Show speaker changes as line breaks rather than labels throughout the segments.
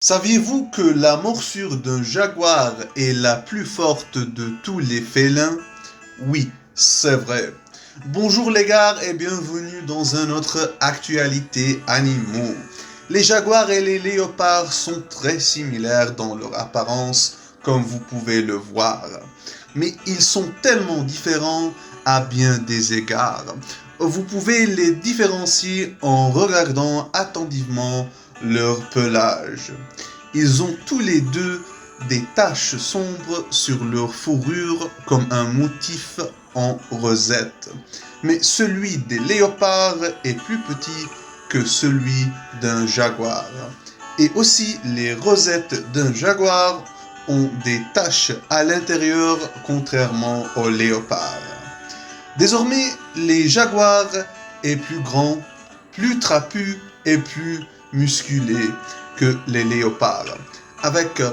Saviez-vous que la morsure d'un jaguar est la plus forte de tous les félins? Oui, c'est vrai. Bonjour les gars et bienvenue dans un autre actualité animaux. Les jaguars et les léopards sont très similaires dans leur apparence, comme vous pouvez le voir. Mais ils sont tellement différents à bien des égards. Vous pouvez les différencier en regardant attentivement leur pelage. Ils ont tous les deux des taches sombres sur leur fourrure comme un motif en rosette. Mais celui des léopards est plus petit que celui d'un jaguar. Et aussi les rosettes d'un jaguar ont des taches à l'intérieur contrairement aux léopards. Désormais, les jaguars est plus grand, plus trapu et plus musculé que les léopards, avec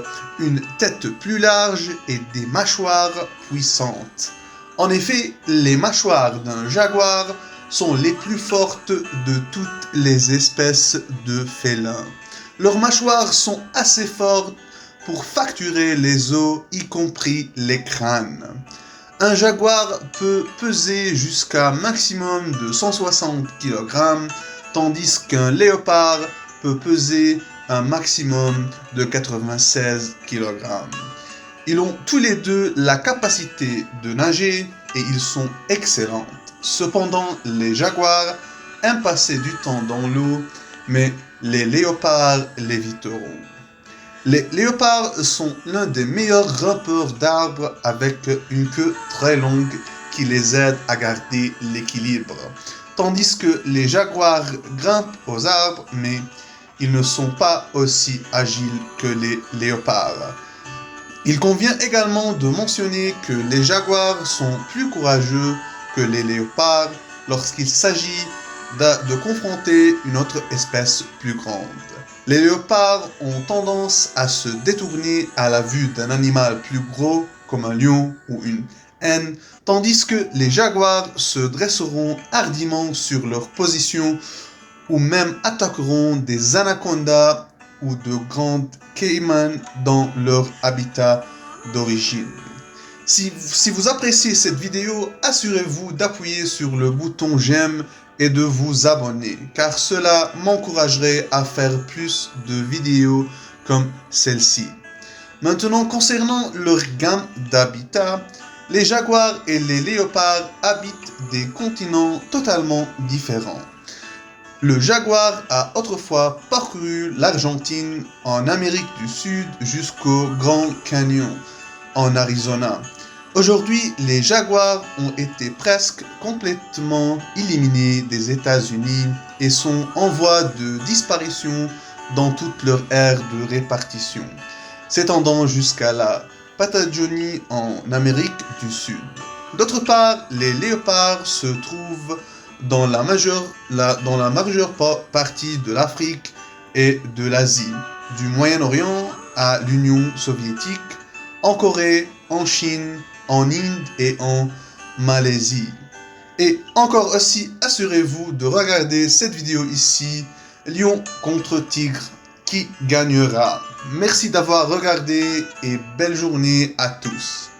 une tête plus large et des mâchoires puissantes. En effet, les mâchoires d'un jaguar sont les plus fortes de toutes les espèces de félins. Leurs mâchoires sont assez fortes pour fracturer les os, y compris les crânes. Un jaguar peut peser jusqu'à un maximum de 160 kg, tandis qu'un léopard peut peser un maximum de 96 kg. Ils ont tous les deux la capacité de nager et ils sont excellents. Cependant, les jaguars aiment passer du temps dans l'eau, mais les léopards l'éviteront. Les léopards sont l'un des meilleurs grimpeurs d'arbres avec une queue très longue qui les aide à garder l'équilibre. Tandis que les jaguars grimpent aux arbres, mais ils ne sont pas aussi agiles que les léopards. Il convient également de mentionner que les jaguars sont plus courageux que les léopards lorsqu'il s'agit de confronter une autre espèce plus grande. Les léopards ont tendance à se détourner à la vue d'un animal plus gros comme un lion ou une hyène, tandis que les jaguars se dresseront hardiment sur leur position ou même attaqueront des anacondas ou de grandes caïmans dans leur habitat d'origine. Si vous appréciez cette vidéo, assurez-vous d'appuyer sur le bouton j'aime et de vous abonner, car cela m'encouragerait à faire plus de vidéos comme celle-ci. Maintenant, concernant leur gamme d'habitat, les jaguars et les léopards habitent des continents totalement différents. Le jaguar a autrefois parcouru l'Argentine en Amérique du Sud jusqu'au Grand Canyon en Arizona. Aujourd'hui, les jaguars ont été presque complètement éliminés des États-Unis et sont en voie de disparition dans toute leur aire de répartition, s'étendant jusqu'à la Patagonie en Amérique du Sud. D'autre part, les léopards se trouvent dans la majeure partie de l'Afrique et de l'Asie, du Moyen-Orient à l'Union soviétique, en Corée, en Chine, en Inde et en Malaisie. Et encore aussi, assurez-vous de regarder cette vidéo ici, lion contre tigre, qui gagnera? Merci d'avoir regardé et belle journée à tous.